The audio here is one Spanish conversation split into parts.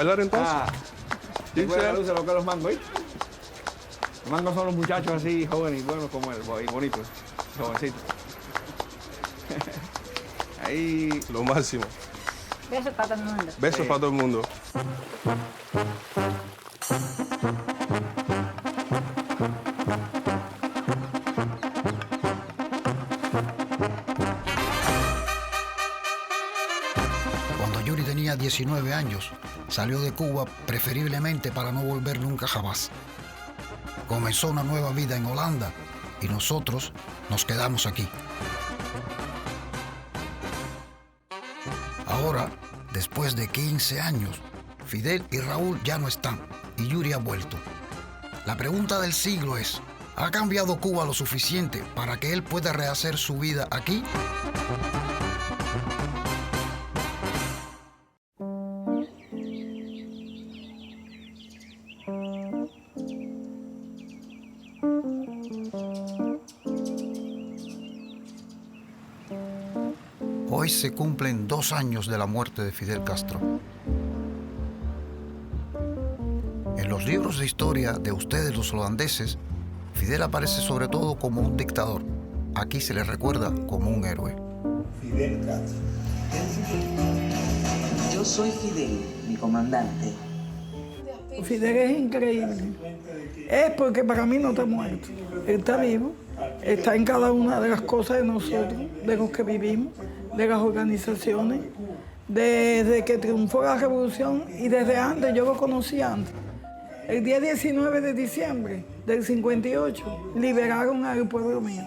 bailar entonces? ¿Te acuerdas la luz de lo que es los mangos, ¿eh? Los mangos son los muchachos así, jóvenes y buenos como él, y bonitos, jovencitos. Ahí. Lo máximo. Besos para todo el mundo. Besos para todo el mundo. Cuando Yuri tenía 19 años, salió de Cuba preferiblemente para no volver nunca jamás. Comenzó una nueva vida en Holanda y nosotros nos quedamos aquí. Ahora, después de 15 años, Fidel y Raúl ya no están y Yuri ha vuelto. La pregunta del siglo es, ¿ha cambiado Cuba lo suficiente para que él pueda rehacer su vida aquí? Hoy se cumplen 2 años de la muerte de Fidel Castro. En los libros de historia de ustedes los holandeses, Fidel aparece sobre todo como un dictador. Aquí se le recuerda como un héroe. Fidel Castro. Yo soy Fidel, mi comandante. Fidel es increíble. Es porque para mí no está muerto. Él está vivo. Está en cada una de las cosas de nosotros, de los que vivimos, de las organizaciones. Desde que triunfó la revolución y desde antes, yo lo conocí antes. El día 19 de diciembre del 58 liberaron al pueblo mío.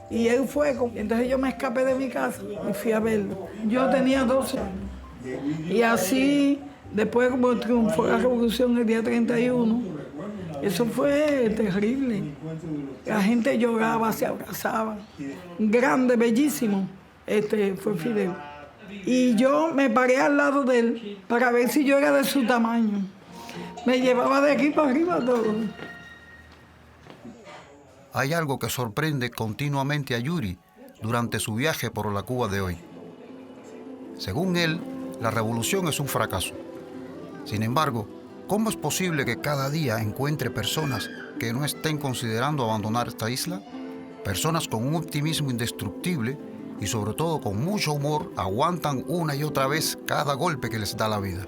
Y él fue, entonces yo me escapé de mi casa y fui a verlo. Yo tenía 12 años. Y así, después como triunfó la revolución el día 31, eso fue terrible. La gente lloraba, se abrazaba. Grande, bellísimo, fue Fidel. Y yo me paré al lado de él para ver si yo era de su tamaño. Me llevaba de aquí para arriba todo. Hay algo que sorprende continuamente a Yuri durante su viaje por la Cuba de hoy. Según él, la revolución es un fracaso. Sin embargo, ¿cómo es posible que cada día encuentre personas que no estén considerando abandonar esta isla? Personas con un optimismo indestructible y sobre todo con mucho humor aguantan una y otra vez cada golpe que les da la vida.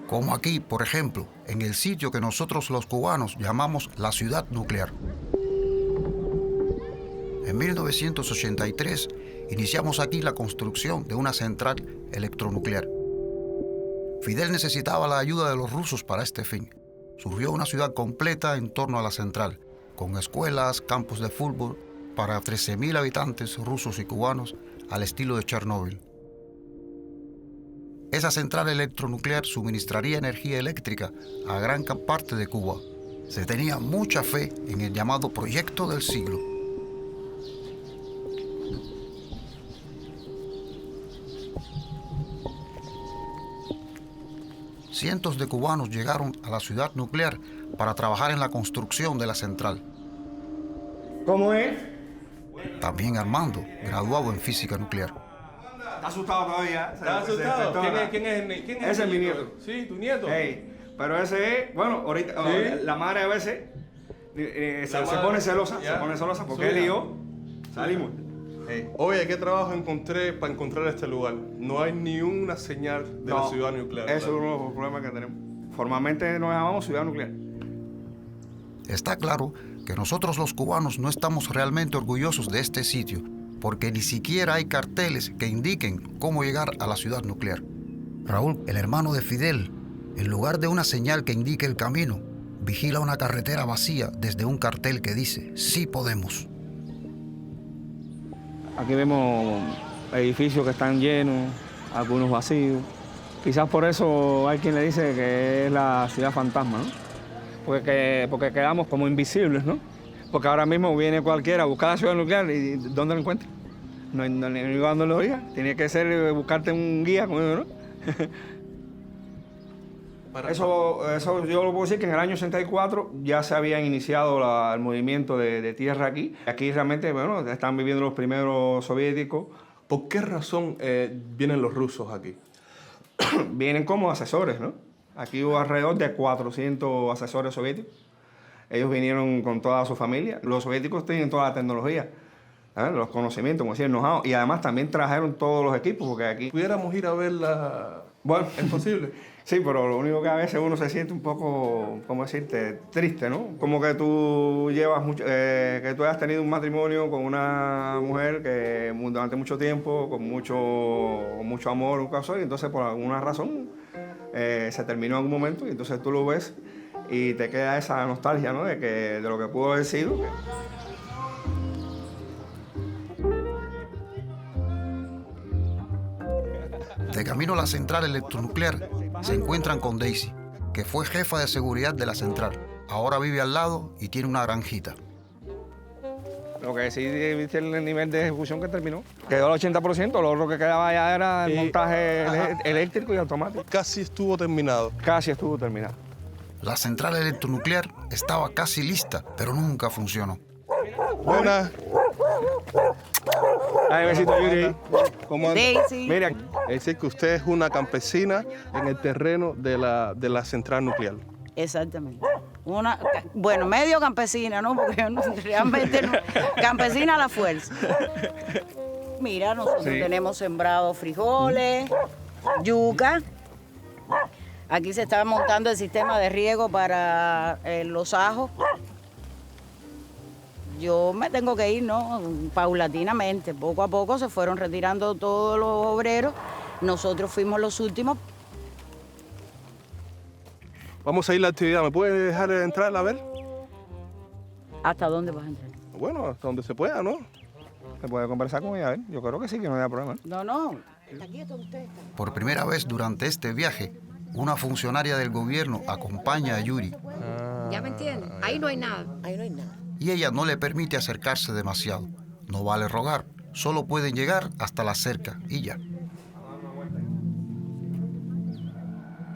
Como aquí, por ejemplo, en el sitio que nosotros los cubanos llamamos la ciudad nuclear. En 1983 iniciamos aquí la construcción de una central electronuclear. Fidel necesitaba la ayuda de los rusos para este fin. Surgió una ciudad completa en torno a la central, con escuelas, campos de fútbol, para 13.000 habitantes rusos y cubanos al estilo de Chernóbil. Esa central electronuclear suministraría energía eléctrica a gran parte de Cuba. Se tenía mucha fe en el llamado proyecto del siglo. Cientos de cubanos llegaron a la ciudad nuclear para trabajar en la construcción de la central. ¿Cómo es? También Armando, graduado en física nuclear. Está asustado todavía. ¿Estás asustado? ¿Quién es Ese es mi nieto. Sí, tu nieto. Hey, pero ese es, bueno, ahorita ¿Sí? la madre a veces se pone celosa, porque él y yo salimos. Hey. Oye, ¿qué trabajo encontré para encontrar este lugar? No hay ni una señal de la ciudad nuclear. Eso es uno de los problemas que tenemos. Formalmente nos llamamos ciudad nuclear. Está claro que nosotros los cubanos no estamos realmente orgullosos de este sitio, porque ni siquiera hay carteles que indiquen cómo llegar a la ciudad nuclear. Raúl, el hermano de Fidel, en lugar de una señal que indique el camino, vigila una carretera vacía desde un cartel que dice «Sí podemos». Aquí vemos edificios que están llenos, algunos vacíos. Quizás por eso hay quien le dice que es la ciudad fantasma, ¿no? Porque quedamos como invisibles, ¿no? Porque ahora mismo viene cualquiera a buscar la ciudad nuclear y ¿dónde lo encuentra? No hay lugar donde lo diga. Tiene que ser buscarte un guía, ¿no? Eso yo lo puedo decir que en el año 64 ya se había iniciado el movimiento de tierra aquí. Aquí realmente, bueno, están viviendo los primeros soviéticos. ¿Por qué razón vienen los rusos aquí? vienen como asesores, ¿no? Aquí hubo alrededor de 400 asesores soviéticos. Ellos vinieron con toda su familia. Los soviéticos tienen toda la tecnología, ¿sabes? Los conocimientos, como decía, el know-how. Y además también trajeron todos los equipos, porque aquí... ¿Pudiéramos ir a verla? Bueno, ¿Es posible? sí, pero lo único que a veces uno se siente un poco, ¿cómo decirte?, triste, ¿no? Como que tú llevas mucho, que tú hayas tenido un matrimonio con una mujer que durante mucho tiempo, con mucho amor, un caso, y entonces por alguna razón se terminó en algún momento, y entonces tú lo ves y te queda esa nostalgia, ¿no? De lo que pudo haber sido. De camino a la central electronuclear, se encuentran con Daisy, que fue jefa de seguridad de la central. Ahora vive al lado y tiene una granjita. Lo que sí viste el nivel de ejecución que terminó. Quedó al 80%, lo otro que quedaba ya era el montaje eléctrico y automático. Casi estuvo terminado. Casi estuvo terminado. La central electronuclear estaba casi lista, pero nunca funcionó. Buenas. Ay, besito, Yuri. ¿Cómo anda? Daisy. Mira, Es decir, que usted es una campesina en el terreno de la central nuclear. Exactamente. Bueno, medio campesina, ¿no? Porque yo realmente no. Campesina a la fuerza. Mira, nosotros tenemos sembrado frijoles, yuca. Aquí se está montando el sistema de riego para los ajos. Yo me tengo que ir, ¿no? Paulatinamente. Poco a poco se fueron retirando todos los obreros. Nosotros fuimos los últimos. Vamos a ir a la actividad. ¿Me puede dejar entrar a ver? ¿Hasta dónde vas a entrar? Bueno, hasta donde se pueda, ¿no? ¿se puede conversar con ella? A ver, yo creo que sí, que no haya problema. No. Aquí está usted. Por primera vez durante este viaje, una funcionaria del gobierno acompaña a Yuri ¿Ya me entiendes? Ahí no hay nada. y ella no le permite acercarse demasiado. No vale rogar, solo pueden llegar hasta la cerca y ya.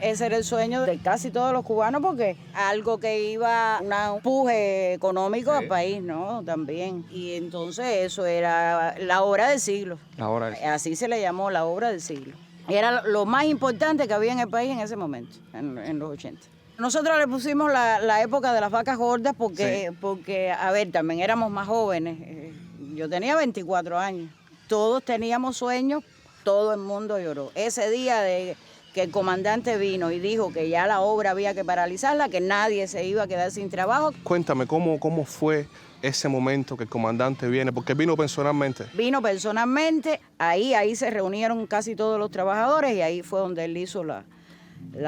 Ese era el sueño de casi todos los cubanos porque algo que iba un empuje económico al país, ¿no? También. Y entonces eso era la obra del siglo. La obra del siglo. Así se le llamó, la obra del siglo. Era lo más importante que había en el país en ese momento, en los 80. Nosotros le pusimos la época de las vacas gordas porque, a ver, también éramos más jóvenes. Yo tenía 24 años. Todos teníamos sueños, todo el mundo lloró. Ese día de que el comandante vino y dijo que ya la obra había que paralizarla, que nadie se iba a quedar sin trabajo. Cuéntame, ¿cómo fue ese momento que el comandante viene? Porque vino personalmente. Vino personalmente, ahí se reunieron casi todos los trabajadores y ahí fue donde él hizo la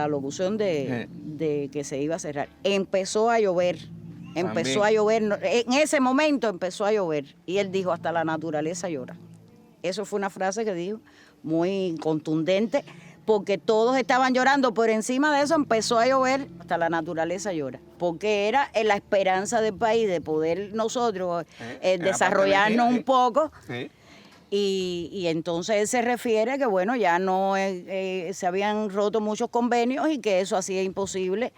locución de que se iba a cerrar. Empezó a llover, en ese momento empezó a llover y él dijo, hasta la naturaleza llora. Eso fue una frase que dijo, muy contundente, porque todos estaban llorando, por encima de eso empezó a llover, hasta la naturaleza llora, porque era la esperanza del país de poder nosotros desarrollarnos un poco. Y entonces él se refiere que, bueno, ya no se habían roto muchos convenios y que eso hacía imposible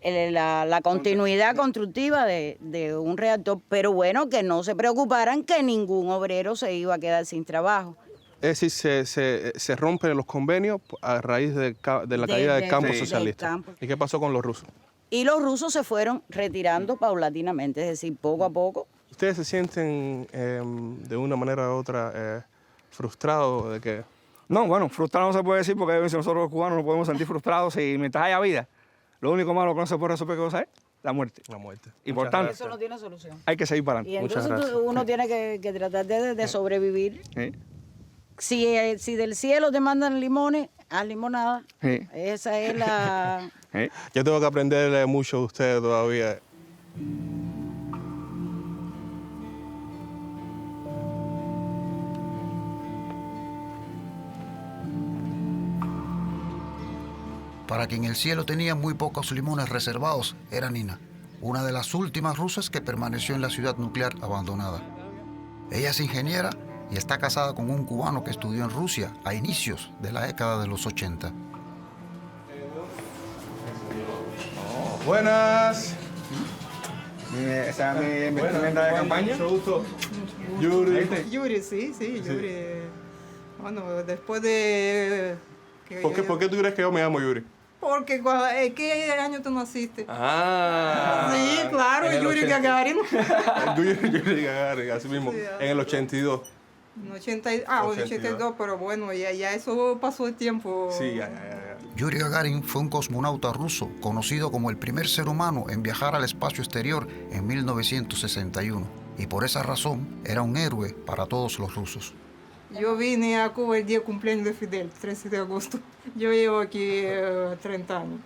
la continuidad constructiva de un reactor, pero bueno, que no se preocuparan que ningún obrero se iba a quedar sin trabajo. Es decir, se rompen los convenios a raíz de la caída del campo socialista. Del campo. ¿Y qué pasó con los rusos? Y los rusos se fueron retirando paulatinamente, es decir, poco a poco. ¿Ustedes se sienten de una manera u otra frustrados de que...? No, bueno, frustrado no se puede decir porque nosotros los cubanos nos podemos sentir frustrados y mientras haya vida, lo único malo que no se puede resolver es la muerte. La muerte. Y por tanto, Eso no tiene solución. hay que seguir para Y adelante. entonces uno tiene que tratar de sobrevivir. Si del cielo te mandan limones, haz limonada. Sí. Esa es la... Yo tengo que aprender mucho de ustedes todavía. Para quien el cielo tenía muy pocos limones reservados, era Nina, una de las últimas rusas que permaneció en la ciudad nuclear abandonada. Ella es ingeniera y está casada con un cubano que estudió en Rusia a inicios de la década de los 80. Buenas. Esa es mi vestimenta de campaña. Mucho gusto. Yuri. Yuri, sí, Yuri. Bueno, después de ¿Por qué tú crees que yo me llamo Yuri? Porque ¿qué año tú naciste? Ah. Sí, claro, en el Yuri 80. Gagarin. Yuri Gagarin, así mismo. Sí, en el 82. En 82, pero bueno, ya eso pasó el tiempo. Sí, ya. Yuri Gagarin fue un cosmonauta ruso conocido como el primer ser humano en viajar al espacio exterior en 1961 y por esa razón era un héroe para todos los rusos. Yo vine a Cuba el día de cumpleaños de Fidel, 13 de agosto. Yo llevo aquí 30 años.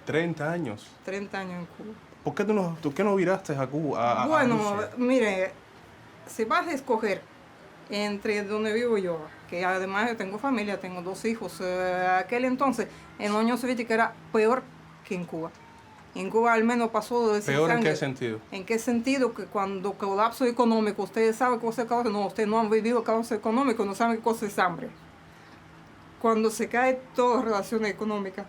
30 años. 30 años en Cuba. ¿Por qué no viraste a Cuba? A Bueno, Rusia? mire, si vas a escoger entre donde vivo yo, que además yo tengo familia, tengo 2 hijos, aquel entonces en la Unión Soviética era peor que en Cuba. En Cuba al menos pasó de ¿Peor en sangre. qué sentido? ¿En qué sentido? Que cuando colapso económico, ustedes saben qué cosa es causa. No, ustedes no han vivido colapso económico, no saben qué cosa es hambre. Cuando se cae toda relación económica.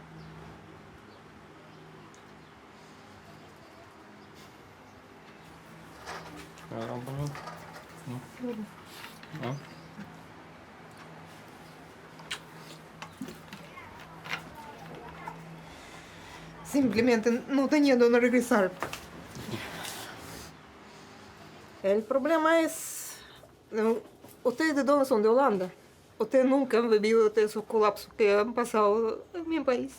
Simplemente no tenía dónde regresar. El problema es, ¿ustedes de dónde son? ¿De Holanda? Ustedes nunca han vivido de esos colapsos que han pasado en mi país.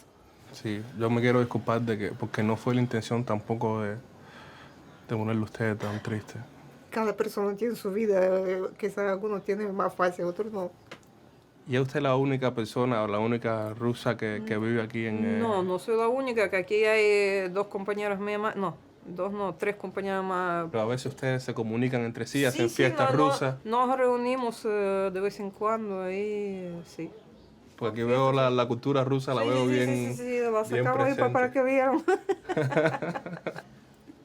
Sí, yo me quiero disculpar porque no fue la intención tampoco de ponerle a ustedes tan triste. Cada persona tiene su vida, quizás algunos tienen más fácil, otros no. ¿Y es usted la única persona o la única rusa que vive aquí en...? No soy la única, que aquí hay 2 compañeras mías más, no, 2 no, 3 compañeras más. Pero a veces ustedes se comunican entre sí, hacen fiestas rusas. Nos reunimos de vez en cuando ahí, sí. Porque aquí veo la cultura rusa, la veo bien Sí, la bien sacamos ahí para presente. que vieran.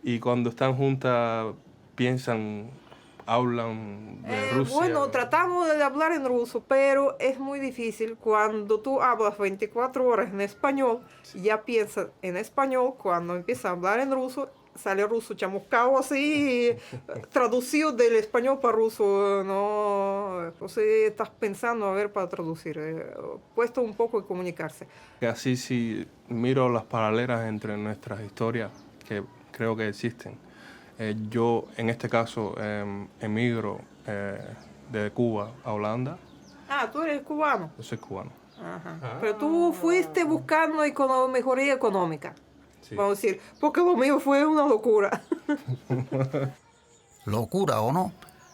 Y cuando están juntas, piensan, hablan de Rusia. Bueno, tratamos de hablar en ruso, pero es muy difícil. Cuando tú hablas 24 horas en español, ya piensas en español. Cuando empiezas a hablar en ruso, sale ruso chamuscado así, traducido del español para ruso. No, entonces estás pensando a ver para traducir. Cuesta un poco de comunicarse. Que así si miro las paralelas entre nuestras historias, que creo que existen. Yo, en este caso, emigro de Cuba a Holanda. Ah, tú eres cubano. Yo soy cubano. Ajá. Pero tú fuiste buscando mejoría económica. Sí. Vamos a decir, porque lo mío fue una locura. Locura o no,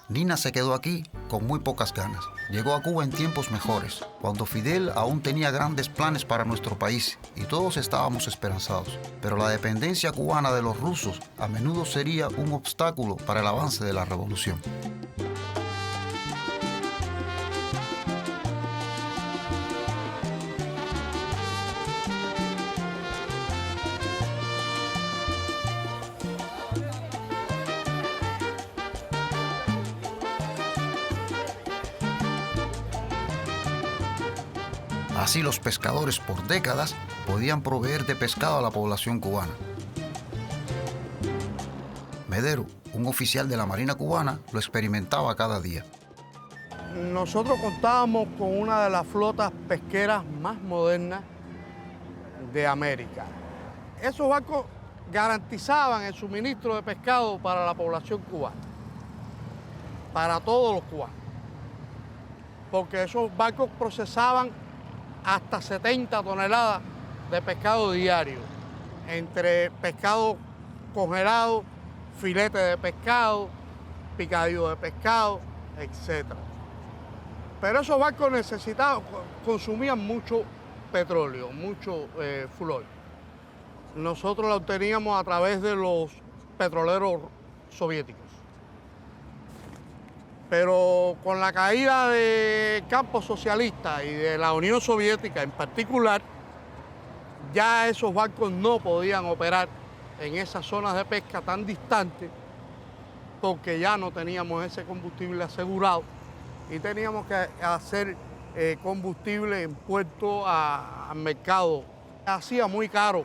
Nina se quedó aquí con muy pocas ganas. Llegó a Cuba en tiempos mejores, cuando Fidel aún tenía grandes planes para nuestro país y todos estábamos esperanzados. Pero la dependencia cubana de los rusos a menudo sería un obstáculo para el avance de la revolución. Así los pescadores por décadas podían proveer de pescado a la población cubana. Medero, un oficial de la Marina cubana, lo experimentaba cada día. Nosotros contábamos con una de las flotas pesqueras más modernas de América. Esos barcos garantizaban el suministro de pescado para la población cubana, para todos los cubanos, porque esos barcos procesaban hasta 70 toneladas de pescado diario, entre pescado congelado, filete de pescado, picadillo de pescado, etc. Pero esos barcos consumían mucho petróleo, mucho flúor. Nosotros lo obteníamos a través de los petroleros soviéticos. Pero con la caída del campo socialista y de la Unión Soviética en particular, ya esos barcos no podían operar en esas zonas de pesca tan distantes porque ya no teníamos ese combustible asegurado y teníamos que hacer combustible en puerto al mercado. Hacía muy caro.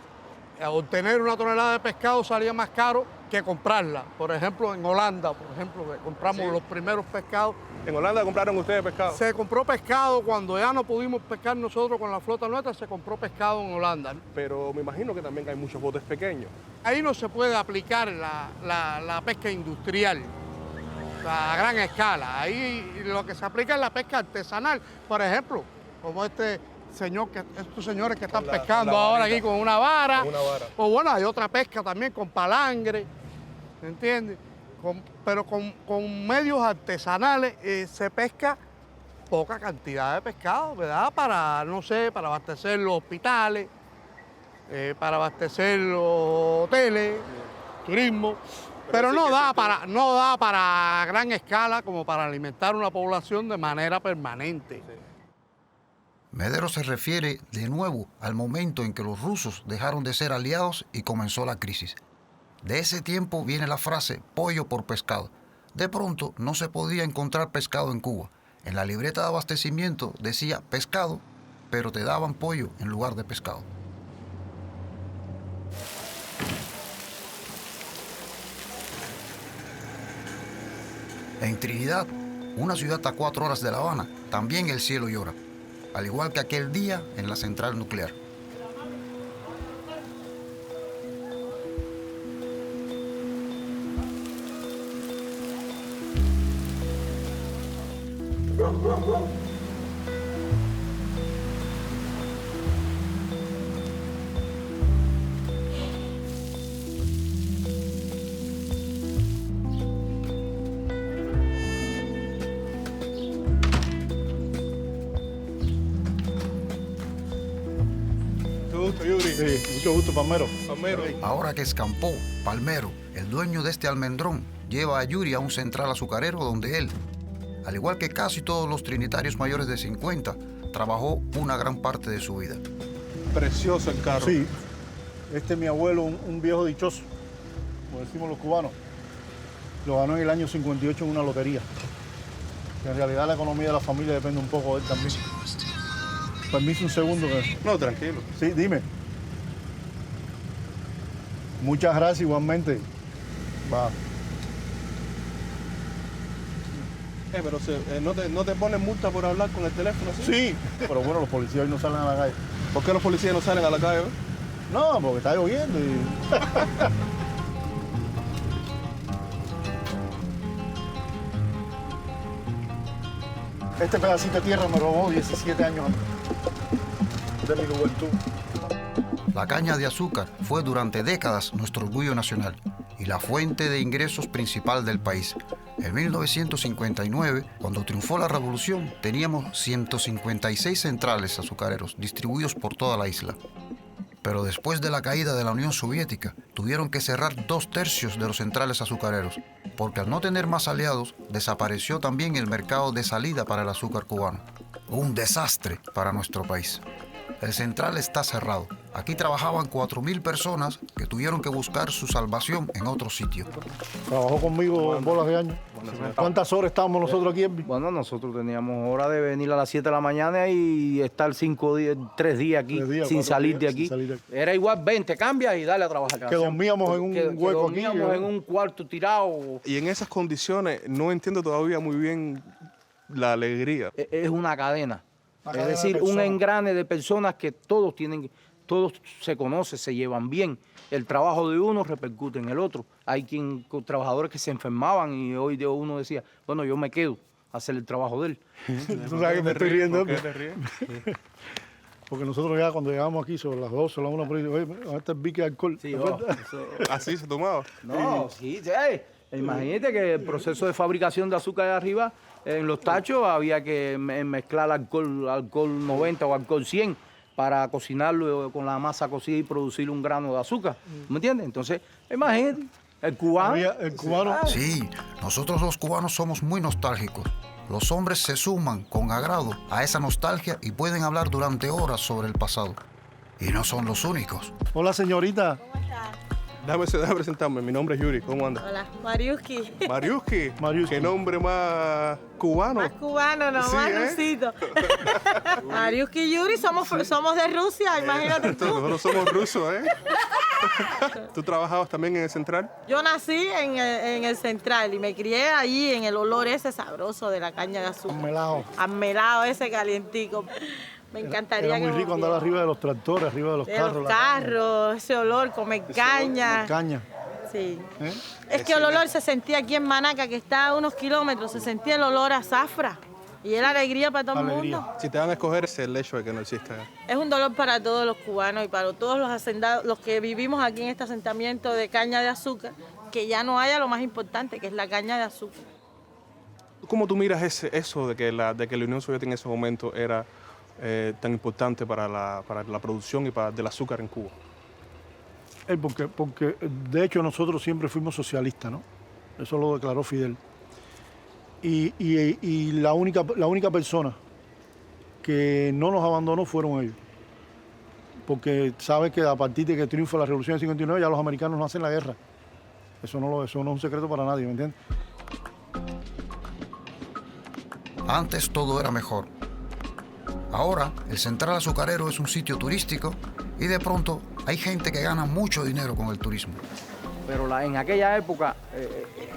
Obtener una tonelada de pescado salía más caro que comprarla. Por ejemplo, en Holanda, por ejemplo, que compramos los primeros pescados. ¿En Holanda compraron ustedes pescado? Se compró pescado cuando ya no pudimos pescar nosotros con la flota nuestra, se compró pescado en Holanda. Pero me imagino que también hay muchos botes pequeños. Ahí no se puede aplicar la pesca industrial, a gran escala. Ahí lo que se aplica es la pesca artesanal. Por ejemplo, como estos señores que están pescando ahora aquí con una vara. Con una vara. O bueno, hay otra pesca también con palangre, ¿me entiendes? Pero con medios artesanales se pesca poca cantidad de pescado, ¿verdad? Para, no sé, para abastecer los hospitales, para abastecer los hoteles, turismo. Pero no da para gran escala como para alimentar una población de manera permanente. Medero se refiere de nuevo al momento en que los rusos dejaron de ser aliados y comenzó la crisis. De ese tiempo viene la frase pollo por pescado. De pronto no se podía encontrar pescado en Cuba. En la libreta de abastecimiento decía pescado, pero te daban pollo en lugar de pescado. En Trinidad, una ciudad a 4 horas de La Habana, también el cielo llora, al igual que aquel día en la central nuclear. Sí, mucho gusto, Palmero. Ahora que escampó, Palmero, el dueño de este almendrón, lleva a Yuri a un central azucarero donde él, al igual que casi todos los trinitarios mayores de 50, trabajó una gran parte de su vida. Precioso el carro. Sí, este es mi abuelo, un viejo dichoso, como decimos los cubanos. Lo ganó en el año 58 en una lotería. En realidad la economía de la familia depende un poco de él también. Permiso un segundo. No, tranquilo. Sí, dime. Muchas gracias igualmente. Va. Pero ¿no te ponen multa por hablar con el teléfono así? Sí, pero bueno, los policías hoy no salen a la calle. ¿Por qué los policías no salen a la calle? No, porque está lloviendo y... Este pedacito de tierra me robó 17 años de mi juventud. La caña de azúcar fue durante décadas nuestro orgullo nacional y la fuente de ingresos principal del país. En 1959, cuando triunfó la revolución, teníamos 156 centrales azucareros distribuidos por toda la isla. Pero después de la caída de la Unión Soviética, tuvieron que cerrar 2/3 de los centrales azucareros, porque al no tener más aliados, desapareció también el mercado de salida para el azúcar cubano. Un desastre para nuestro país. El central está cerrado. Aquí trabajaban 4.000 personas que tuvieron que buscar su salvación en otro sitio. Trabajó conmigo en bolas de años. ¿Cuántas horas estábamos nosotros aquí? Bueno, nosotros teníamos hora de venir a las 7 de la mañana y estar 3 días aquí sin salir de aquí. Era igual, ven, te cambias y dale a trabajar. Que dormíamos en un hueco aquí. Dormíamos en un cuarto tirado. Y en esas condiciones no entiendo todavía muy bien la alegría. Es una cadena. Es decir, un engrane de personas que todos se conocen, se llevan bien. El trabajo de uno repercute en el otro. Hay trabajadores que se enfermaban y hoy uno decía, bueno, yo me quedo a hacer el trabajo de él. ¿Tú sabes que me estoy riendo? ¿Por qué te ríes? Porque nosotros ya cuando llegamos aquí sobre las 12 o las 1 por ahí, oye, este es bique de alcohol. Sí, ¿Así se tomaba? No, sí. Imagínate que el proceso de fabricación de azúcar de arriba, en los tachos había que mezclar alcohol 90 o alcohol 100 para cocinarlo con la masa cocida y producir un grano de azúcar. ¿Me entiendes? Entonces, imagínate, el cubano. Sí, nosotros los cubanos somos muy nostálgicos. Los hombres se suman con agrado a esa nostalgia y pueden hablar durante horas sobre el pasado. Y no son los únicos. Hola, señorita. ¿Cómo estás? Déjame presentarme. Mi nombre es Yuri. ¿Cómo andas? Hola, Mariuski. Mariuski. Qué nombre más cubano. Más cubano, no, Sí, más ¿eh? rusito. Mariuski y Yuri somos de Rusia, imagínate tú. Nosotros somos rusos, ¿eh? ¿Tú trabajabas también en el Central? Yo nací en el Central y me crié allí en el olor ese sabroso de la caña de azúcar. Amelado ese calientico. Me encantaría Era muy rico andar arriba de los tractores, arriba de los carros. De los carros, ese olor, comer caña. Caña. Sí. Es que el olor se sentía aquí en Manaca, que está a unos kilómetros, se sentía el olor a zafra. Y era alegría para todo el mundo. Si te van a escoger, es el hecho de que no exista. Es un dolor para todos los cubanos y para todos los hacendados, los que vivimos aquí en este asentamiento de caña de azúcar, que ya no haya lo más importante, que es la caña de azúcar. ¿Cómo tú miras eso de que la Unión Soviética en ese momento era tan importante para la producción y del azúcar en Cuba? Porque de hecho nosotros siempre fuimos socialistas, ¿no? Eso lo declaró Fidel. Y la única persona que no nos abandonó fueron ellos. Porque sabe que a partir de que triunfa la Revolución del 59 ya los americanos no hacen la guerra. Eso no es un secreto para nadie, ¿me entiendes? Antes todo era mejor. Ahora el Central Azucarero es un sitio turístico y de pronto hay gente que gana mucho dinero con el turismo. Pero en aquella época...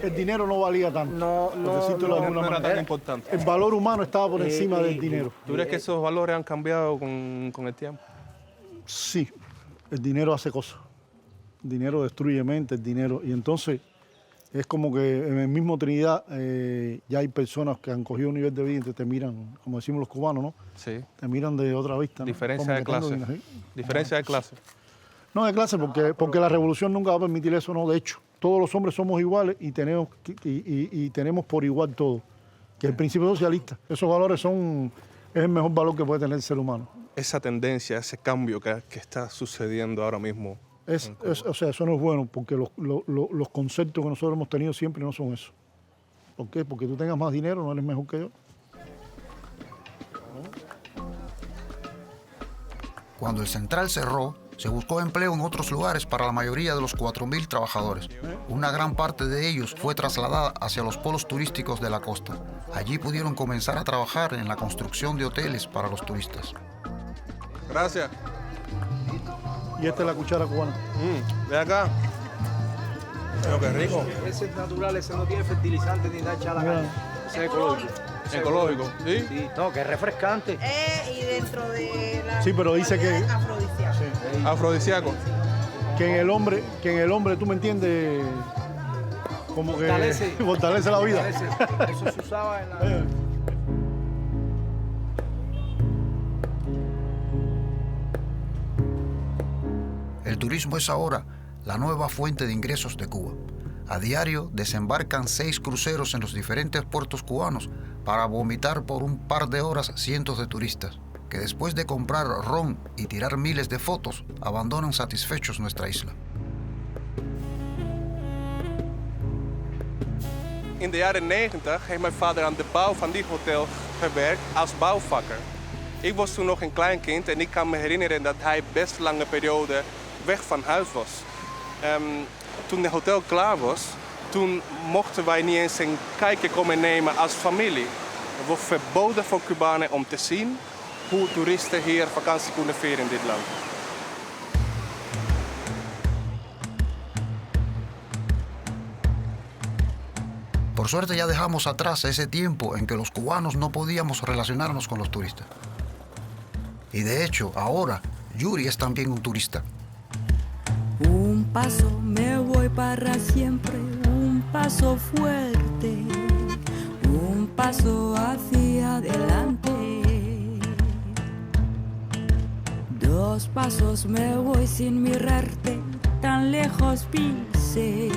el dinero no valía tanto. No era tan importante. El valor humano estaba por encima del dinero. ¿Tú crees que esos valores han cambiado con el tiempo? Sí, el dinero hace cosas. El dinero destruye mente, el dinero. Y entonces es como que en el mismo Trinidad ya hay personas que han cogido un nivel de vida y te miran, como decimos los cubanos, ¿no? Sí. Te miran de otra vista, ¿no? Diferencia de clase. Diferencia de clase. No de clase, porque la revolución nunca va a permitir eso, no. De hecho, todos los hombres somos iguales y tenemos por igual todo. Que el principio socialista. Esos valores es el mejor valor que puede tener el ser humano. Esa tendencia, ese cambio que está sucediendo ahora mismo. O sea, eso no es bueno, porque los conceptos que nosotros hemos tenido siempre no son eso. ¿Por qué? Porque tú tengas más dinero, no eres mejor que yo. Cuando el Central cerró, se buscó empleo en otros lugares para la mayoría de los 4.000 trabajadores. Una gran parte de ellos fue trasladada hacia los polos turísticos de la costa. Allí pudieron comenzar a trabajar en la construcción de hoteles para los turistas. Gracias. Y esta es la cuchara cubana. Ve acá. Pero qué rico. Ese es natural, ese no tiene fertilizante ni nada echado a la caña. Ese es ecológico. Ecológico, ¿sí? Sí, no, que es refrescante. Y dentro de la... Sí, pero dice que... Afrodisíaco. Sí. Afrodisíaco. Que en el hombre, tú me entiendes, como que fortalece la vida. Eso se usaba en la... El turismo es ahora la nueva fuente de ingresos de Cuba. A diario desembarcan 6 cruceros en los diferentes puertos cubanos para vomitar por un par de horas cientos de turistas, que después de comprar ron y tirar miles de fotos, abandonan satisfechos nuestra isla. In de jaren 90 heeft mijn vader aan de bouw van dit hotel gewerkt als bouwvakker. Ik was toen nog een klein kind en ik kan me herinneren dat hij best lange periode weg van huis was. Toen het hotel klaar was, toen mochten wij niet eens een kijkje komen nemen als familie. Het was verboden voor Cubanen om te zien hoe toeristen hier vakantie kunnen vieren in dit land. Por suerte ya dejamos atrás ese tiempo en que los cubanos no podíamos relacionarnos con los turistas. Y de hecho, ahora, Yuri es también un turista. Un paso me voy para siempre, un paso fuerte, un paso hacia adelante. 2 pasos me voy sin mirarte, tan lejos pisé.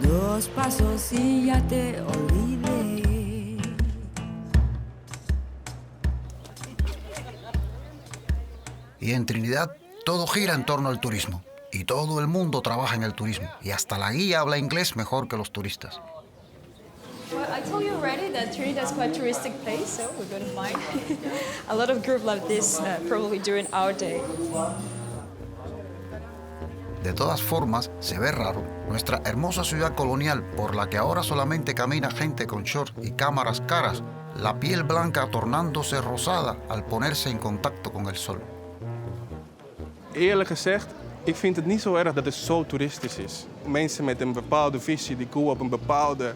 2 pasos y ya te olvidé. Y en Trinidad todo gira en torno al turismo. Y todo el mundo trabaja en el turismo. Y hasta la guía habla inglés mejor que los turistas. Well, I told you already that Trinidad is quite a touristic place, so we're going to find a lot of groups like this probably during our day. De todas formas, se ve raro. Nuestra hermosa ciudad colonial, por la que ahora solamente camina gente con shorts y cámaras caras, la piel blanca tornándose rosada al ponerse en contacto con el sol. Eerlijk gezegd, ik vind het niet zo erg dat het zo toeristisch is. Mensen met een bepaalde visie die Cuba op een bepaalde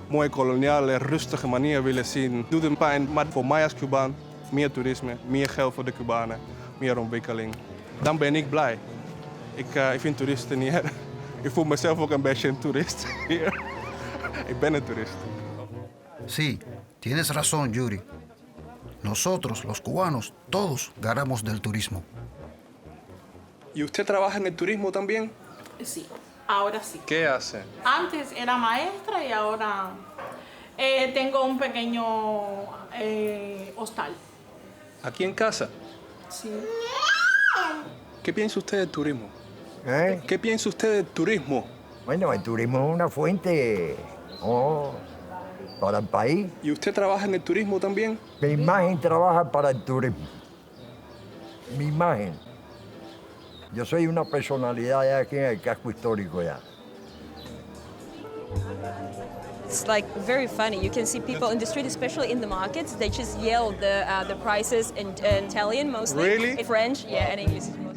mooie koloniale, rustige manier willen zien, doet een pijn. Maar voor mij als Cubaan, meer toerisme, meer geld voor de Cubanen, meer ontwikkeling. Dan ben ik blij. Ik vind toeristen niet erg. Ik voel mezelf ook een beetje een toerist hier. Ik ben een toerist. Sí, tienes razón, Yuri. Nosotros, los cubanos, todos ganamos del turismo. ¿Y usted trabaja en el turismo también? Sí, ahora sí. ¿Qué hace? Antes era maestra y ahora tengo un pequeño hostal. ¿Aquí en casa? Sí. ¿Qué piensa usted del turismo? ¿Eh? ¿Qué piensa usted del turismo? Bueno, el turismo es una fuente para el país. ¿Y usted trabaja en el turismo también? Mi imagen trabaja para el turismo. Mi imagen. Yo soy una personalidad ya aquí en el casco histórico ya. It's like very funny. You can see people in the street, especially in the markets. They just yell the prices in Italian mostly. Really? In French, yeah, and English mostly.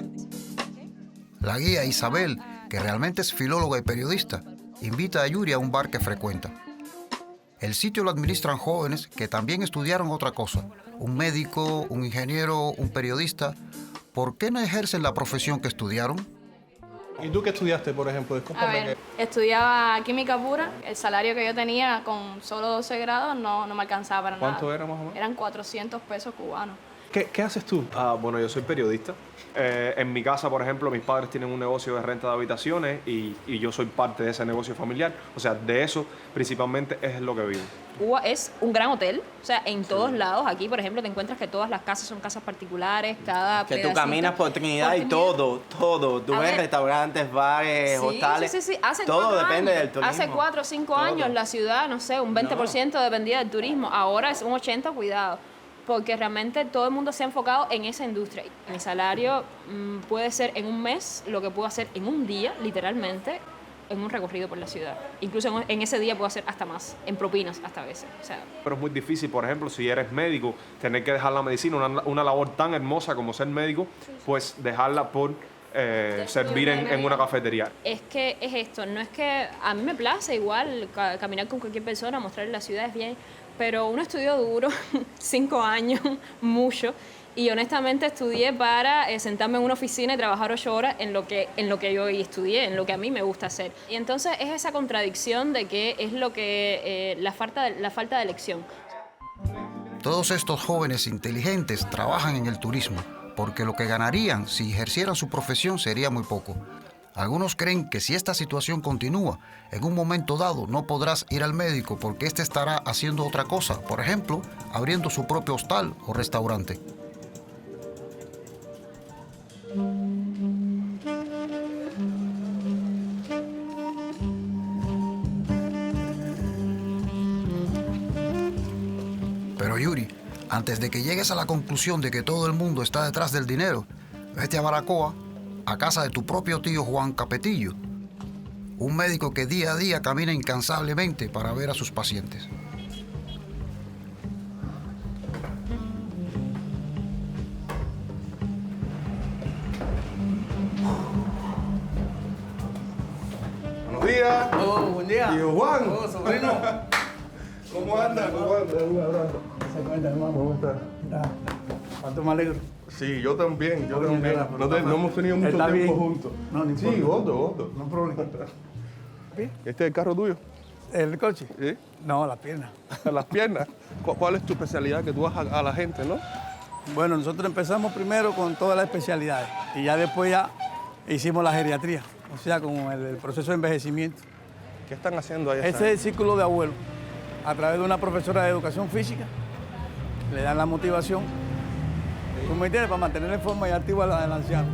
La guía Isabel, que realmente es filóloga y periodista, invita a Yuri a un bar que frecuenta. El sitio lo administran jóvenes que también estudiaron otra cosa. Un médico, un ingeniero, un periodista. ¿Por qué no ejercen la profesión que estudiaron? ¿Y tú qué estudiaste, por ejemplo? Discúlpame. Estudiaba química pura. El salario que yo tenía con solo 12 grados no me alcanzaba para nada. ¿Cuánto era más o menos? Eran 400 pesos cubanos. ¿Qué haces tú? Bueno, yo soy periodista. En mi casa, por ejemplo, mis padres tienen un negocio de renta de habitaciones y yo soy parte de ese negocio familiar. O sea, de eso principalmente es lo que vivo. Cuba es un gran hotel, o sea, en todos lados. Aquí, por ejemplo, te encuentras que todas las casas son casas particulares, cada Que tú pedacito. caminas por Trinidad y todo. Tú ves restaurantes, bares, hostales. Sí. Hace todo 4 depende años, del turismo. Hace 4 o 5 años la ciudad, no sé, un 20% dependía del turismo. Ahora es un 80%, cuidado. Porque realmente todo el mundo se ha enfocado en esa industria. Mi salario puede ser en un mes lo que puedo hacer en un día, literalmente, en un recorrido por la ciudad. Incluso en ese día puedo hacer hasta más, en propinas hasta a veces. O sea, Pero es muy difícil, por ejemplo, si eres médico, tener que dejar la medicina, una labor tan hermosa como ser médico, pues dejarla por servir en una cafetería. es que es esto, no es que a mí me place igual caminar con cualquier persona, mostrarle la ciudad es bien, pero uno estudió duro, 5 años, mucho, y honestamente estudié para sentarme en una oficina y trabajar 8 horas en lo que yo estudié, en lo que a mí me gusta hacer. Y entonces es esa contradicción de que es lo que la falta de elección. Todos estos jóvenes inteligentes trabajan en el turismo, porque lo que ganarían si ejercieran su profesión sería muy poco. Algunos creen que si esta situación continúa, en un momento dado no podrás ir al médico porque éste estará haciendo otra cosa, por ejemplo, abriendo su propio hostal o restaurante. Pero Yuri, antes de que llegues a la conclusión de que todo el mundo está detrás del dinero, vete a Baracoa, a casa de tu propio tío Juan Capetillo, un médico que día a día camina incansablemente para ver a sus pacientes. Buenos días. Buen día. Tío Juan. Sobrino. ¿Cómo anda? ¿Cómo anda? Un abrazo. Se cuenta, hermano. ¿Cómo está? ¿Cuánto me alegro? Sí, yo también. Oye, mira, No hemos tenido mucho está tiempo bien. juntos. No, ni Sí, importa. otro. No hay problema. ¿Este es el carro tuyo? ¿El coche? ¿Sí? No, las piernas. Las piernas. ¿Cuál es tu especialidad que tú das a la gente, no? Bueno, nosotros empezamos primero con todas las especialidades y ya después ya hicimos la geriatría, o sea, con el proceso de envejecimiento. ¿Qué están haciendo ahí? Ese es el círculo de abuelo. A través de una profesora de educación física, le dan la motivación, ¿cómo entiendes? Para mantener en forma y activa al anciano.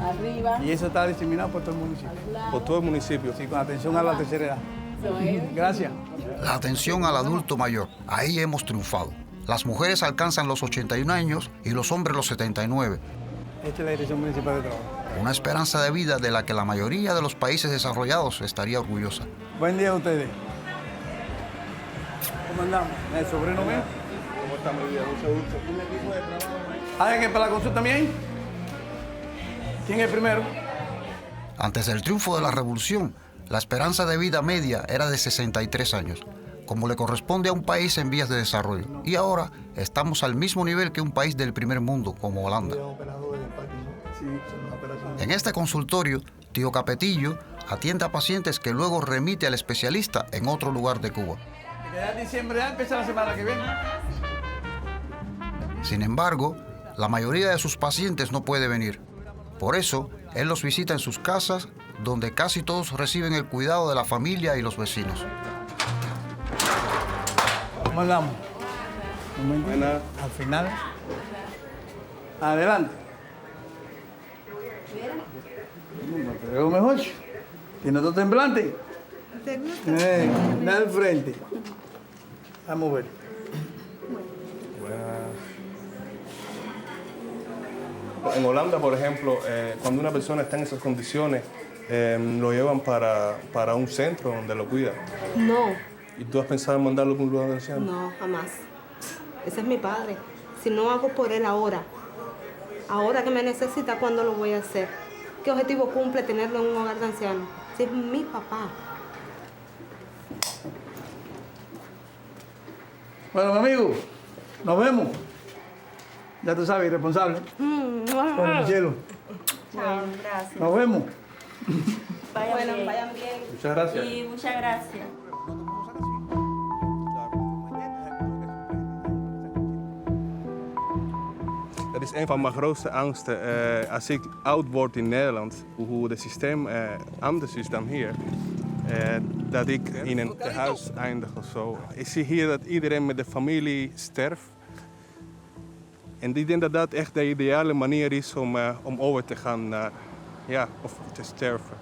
Arriba. Y eso está diseminado por todo el municipio. Por todo el municipio. Sí, con atención a la tercera edad. Gracias. La atención al adulto mayor. Ahí hemos triunfado. Las mujeres alcanzan los 81 años y los hombres los 79. Esta es la Dirección Municipal de Trabajo. una esperanza de vida de la que la mayoría de los países desarrollados estaría orgullosa. Buen día a ustedes. ¿Cómo andamos? ¿El sobrino mío? ¿Cómo está mi vida? Mucho gusto. ¿Alguien que para la consulta también? ¿Quién es el primero? Antes del triunfo de la revolución, la esperanza de vida media era de 63 años, como le corresponde a un país en vías de desarrollo. Y ahora estamos al mismo nivel que un país del primer mundo, como Holanda. En este consultorio, tío Capetillo atiende a pacientes que luego remite al especialista en otro lugar de Cuba. Ya en diciembre ya empieza la semana que viene. Sin embargo, la mayoría de sus pacientes no puede venir. Por eso, él los visita en sus casas, donde casi todos reciben el cuidado de la familia y los vecinos. ¿Cómo andamos? Buenas. Al final. Adelante. Te veo mejor. ¿Tienes otro temblante? Da al frente. Vamos a ver. En Holanda, por ejemplo, cuando una persona está en esas condiciones, lo llevan para un centro donde lo cuidan. No, ¿Y tú has pensado en mandarlo a un lugar de ancianos? no, jamás. Ese es mi padre. Si no hago por él ahora que me necesita, ¿cuándo lo voy a hacer? ¿Qué objetivo cumple tenerlo en un hogar de ancianos? Si es mi papá. Bueno, mi amigo, nos vemos. Ya tú sabes, irresponsable. Bueno, mi cielo. Chao, gracias. Nos vemos. Vayan bien. Muchas gracias. Sí, muchas gracias. Dat is een van mijn grootste angsten. Als ik oud word in Nederland, hoe het systeem anders is dan hier. Dat ik in een tehuis eindig of zo. Ik zie hier dat iedereen met de familie sterft. En ik denk dat dat echt de ideale manier is om over te gaan naar, ja, of te sterven.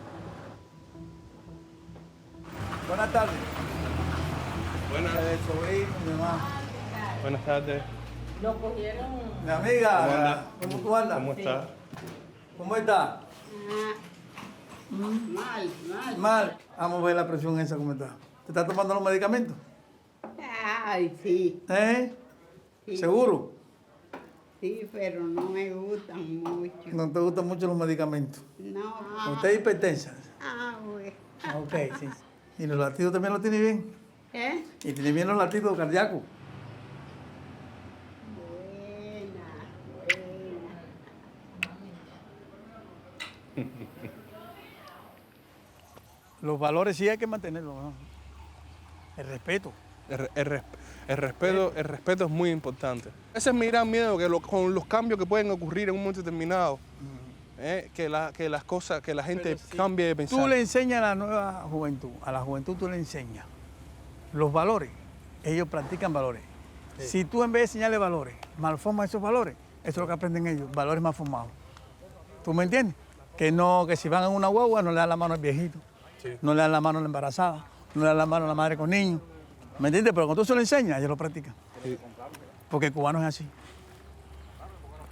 Buenas tardes. Buenas. Sobrino, mi mamá. Buenas tardes. Lo cogieron. Mi amiga, ¿Cómo anda? ¿cómo tú andas? ¿Cómo está? ¿Cómo está? Mal. Mal. Vamos a ver la presión esa, ¿cómo está? ¿Te está tomando los medicamentos? Ay, sí. ¿Eh? Sí. ¿Seguro? Sí, pero no me gustan mucho. ¿No te gustan mucho los medicamentos? No. ¿Usted es hipertensa? Ah, bueno. Ok, sí. ¿Y los latidos también los tiene bien? ¿Eh? ¿Y tiene bien los latidos cardíacos? Los valores sí hay que mantenerlos, ¿no? El respeto. El respeto es muy importante. Ese es mi gran miedo, que con los cambios que pueden ocurrir en un momento determinado, que las cosas, que la gente cambie de pensar. Tú le enseñas a la nueva juventud, a la juventud tú le enseñas los valores. Ellos practican valores. Sí. Si tú en vez de enseñarles valores, malformas esos valores, eso es lo que aprenden ellos, valores mal formados. ¿Tú me entiendes? Que si van en una guagua no le dan la mano al viejito, sí, no le dan la mano a la embarazada, no le dan la mano a la madre con niños. ¿Me entiendes? Pero cuando tú se lo enseñas, ellos lo practican. Sí. Porque el cubano es así.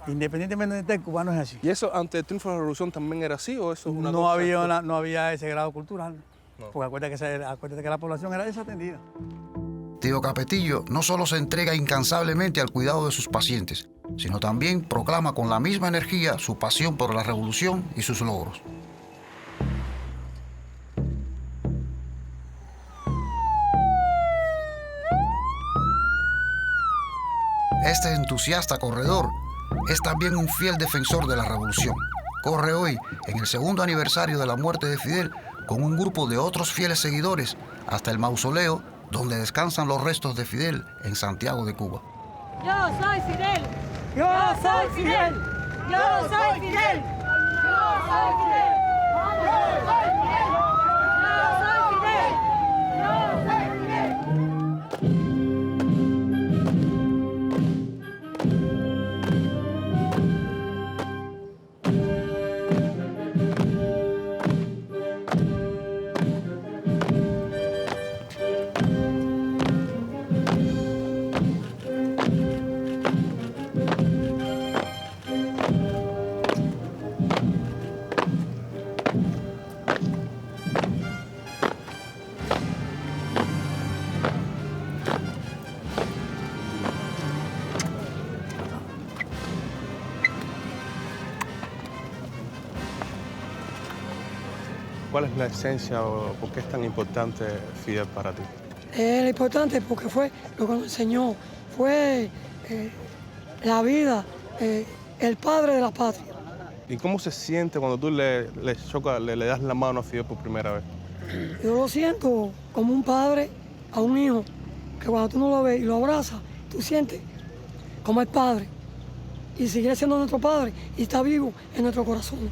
Independientemente de estar, el cubano es así. ¿Y eso ante el triunfo de la revolución también era así o eso es una no cosa? No había ese grado cultural. No. Porque acuérdate que la población era desatendida. Tío Capetillo no solo se entrega incansablemente al cuidado de sus pacientes, sino también proclama con la misma energía su pasión por la revolución y sus logros. Este entusiasta corredor es también un fiel defensor de la revolución. Corre hoy, en el segundo aniversario de la muerte de Fidel, con un grupo de otros fieles seguidores hasta el mausoleo donde descansan los restos de Fidel en Santiago de Cuba. Yo soy Fidel. Yo soy Fidel. Yo soy Fidel. Yo soy Fidel. Yo soy Fidel. Yo soy Fidel. Yo soy Fidel. ¿Cuál es la esencia o por qué es tan importante Fidel para ti? Es importante porque fue lo que nos enseñó, fue la vida, el padre de la patria. ¿Y cómo se siente cuando tú le das la mano a Fidel por primera vez? Yo lo siento como un padre a un hijo, que cuando tú no lo ves y lo abrazas, tú sientes como el padre. Y sigue siendo nuestro padre y está vivo en nuestro corazón.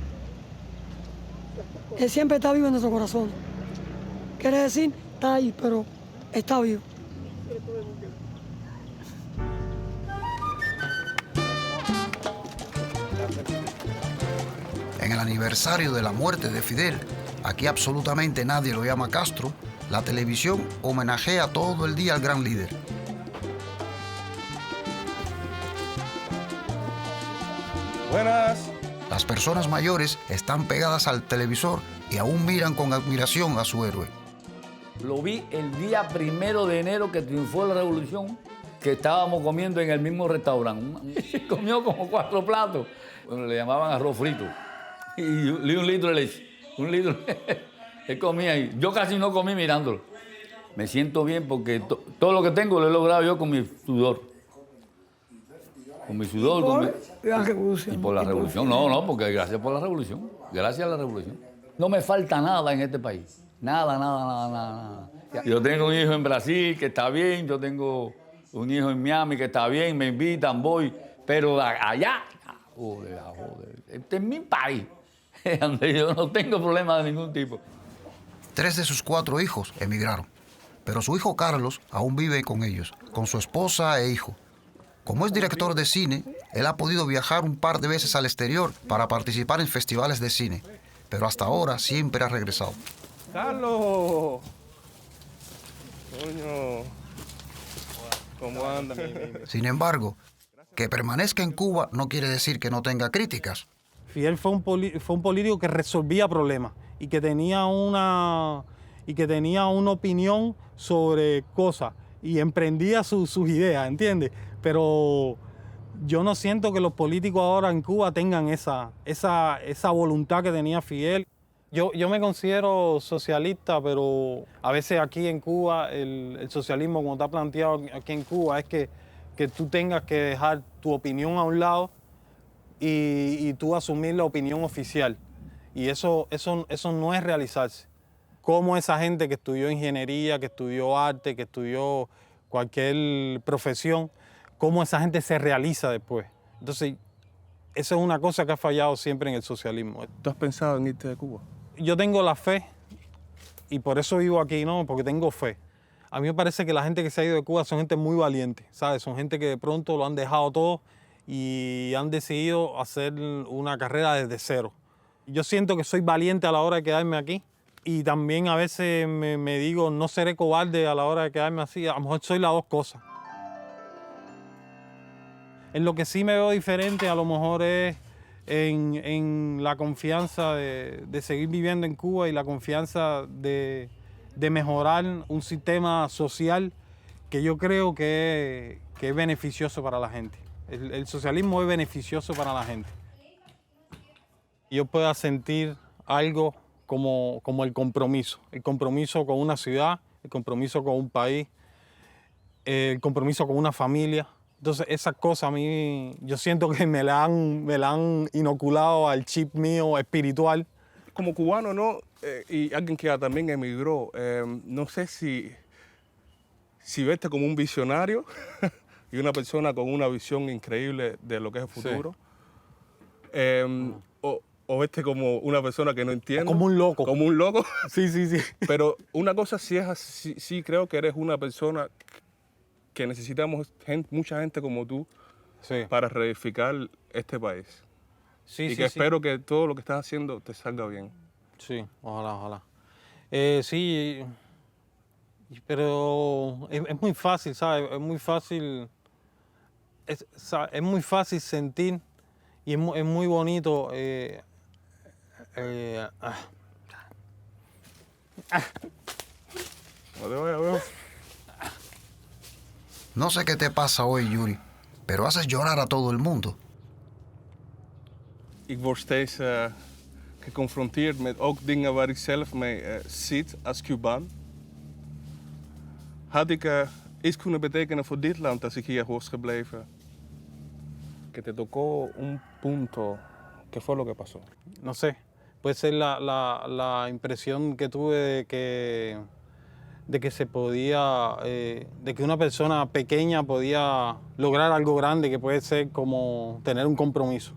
Él siempre está vivo en nuestro corazón. Quiere decir, está ahí, pero está vivo. En el aniversario de la muerte de Fidel, aquí absolutamente nadie lo llama Castro, la televisión homenajea todo el día al gran líder. Buenas. Las personas mayores están pegadas al televisor y aún miran con admiración a su héroe. Lo vi el día 1 de enero que triunfó la revolución, que estábamos comiendo en el mismo restaurante. Comió como 4 platos. Bueno, le llamaban arroz frito. Y un litro de leche. Un litro. Él comía ahí. Yo casi no comí mirándolo. Me siento bien porque todo lo que tengo lo he logrado yo con mi sudor. Con mi sudor. La revolución. Y por la revolución. No, porque gracias por la revolución. Gracias a la revolución. No me falta nada en este país. Nada. Yo tengo un hijo en Brasil que está bien. Yo tengo un hijo en Miami que está bien. Me invitan, voy. Pero allá, joder. Este es mi país. Donde yo no tengo problemas de ningún tipo. 3 de sus 4 hijos emigraron. Pero su hijo Carlos aún vive con ellos, con su esposa e hijo. Como es director de cine, él ha podido viajar un par de veces al exterior para participar en festivales de cine, pero hasta ahora siempre ha regresado. ¡Carlos! Coño, ¿cómo anda? Sin embargo, que permanezca en Cuba no quiere decir que no tenga críticas. Fidel fue un político que resolvía problemas y que tenía una opinión sobre cosas y emprendía sus ideas, ¿entiendes? Pero yo no siento que los políticos ahora en Cuba tengan esa voluntad que tenía Fidel. Yo me considero socialista, pero a veces aquí en Cuba el socialismo, como está planteado aquí en Cuba, es que tú tengas que dejar tu opinión a un lado y tú asumir la opinión oficial. Y eso no es realizarse. Como esa gente que estudió ingeniería, que estudió arte, que estudió cualquier profesión, cómo esa gente se realiza después. Entonces, eso es una cosa que ha fallado siempre en el socialismo. ¿Tú has pensado en irte de Cuba? Yo tengo la fe y por eso vivo aquí, ¿no? Porque tengo fe. A mí me parece que la gente que se ha ido de Cuba son gente muy valiente, ¿sabes? Son gente que de pronto lo han dejado todo y han decidido hacer una carrera desde cero. Yo siento que soy valiente a la hora de quedarme aquí y también a veces me digo, no seré cobarde a la hora de quedarme así. A lo mejor soy las dos cosas. En lo que sí me veo diferente a lo mejor es en la confianza de seguir viviendo en Cuba y la confianza de mejorar un sistema social que yo creo que es beneficioso para la gente. El socialismo es beneficioso para la gente. Yo pueda sentir algo como el compromiso con una ciudad, el compromiso con un país, el compromiso con una familia. Entonces esas cosas a mí, yo siento que me la han inoculado al chip mío espiritual. Como cubano, ¿no? Y alguien que también emigró, no sé si verte como un visionario y una persona con una visión increíble de lo que es el futuro, sí. O verte como una persona que no entiende. Como un loco. Como un loco. Sí. Pero una cosa sí es así, sí creo que eres una persona que necesitamos mucha gente como tú para reedificar este país. Espero que todo lo que estás haciendo te salga bien. Sí, ojalá. Sí, pero es muy fácil, ¿sabes? Es muy fácil sentir y es muy bonito. No sé qué te pasa hoy, Yuri, pero haces llorar a todo el mundo. Ik word steeds geconfronteerd met ook dingen waar ik zelf mee zit als Cubaan. Had ik iets kunnen betekenen voor dit land als ik hier was gebleven? Que te tocó un punto. ¿Qué fue lo que pasó? No sé, puede ser la impresión que tuve de que se podía, de que una persona pequeña podía lograr algo grande, que puede ser como tener un compromiso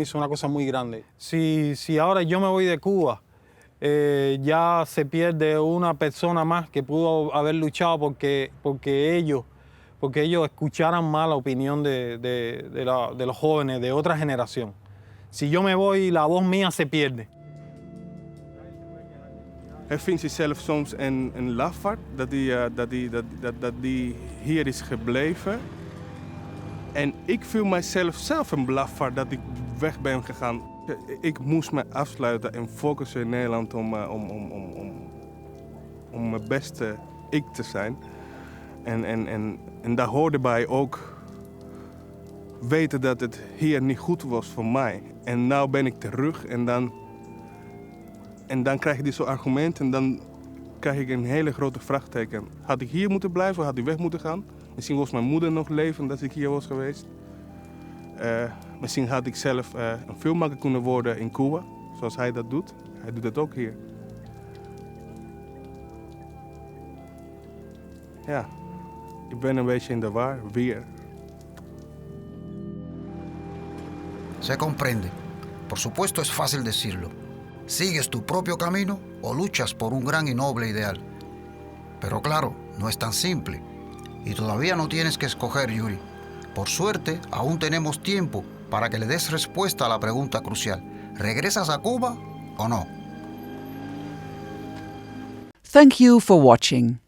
es una cosa muy grande. Si ahora yo me voy de Cuba, ya se pierde una persona más que pudo haber luchado porque ellos escucharan más la opinión de los jóvenes de otra generación. Si yo me voy, la voz mía se pierde. Hij vindt zichzelf soms een lafaard dat hij hier is gebleven. En ik viel mijzelf zelf een lafaard dat ik weg ben gegaan. Ik moest me afsluiten en focussen in Nederland om mijn beste ik te zijn. En daar hoorde bij ook weten dat het hier niet goed was voor mij. En nu ben ik terug en dan krijg je dit soort argumenten en dan krijg ik een hele grote vraagteken. Had ik hier moeten blijven, had ik weg moeten gaan? Misschien was mijn moeder nog levend als ik hier was geweest. Misschien had ik zelf een filmmaker kunnen worden in Cuba, zoals hij dat doet. Hij doet het ook hier. Ja, ik ben een beetje in de war, weer. Se comprende. Por supuesto es fácil decirlo. ¿Sigues tu propio camino o luchas por un gran y noble ideal? Pero claro, no es tan simple. Y todavía no tienes que escoger, Yuri. Por suerte, aún tenemos tiempo para que le des respuesta a la pregunta crucial. ¿Regresas a Cuba o no? Thank you for watching.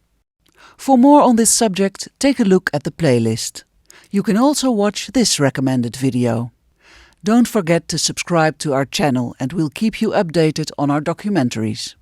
For more on this subject, take a look at the playlist. You can also watch this recommended video. Don't forget to subscribe to our channel and we'll keep you updated on our documentaries.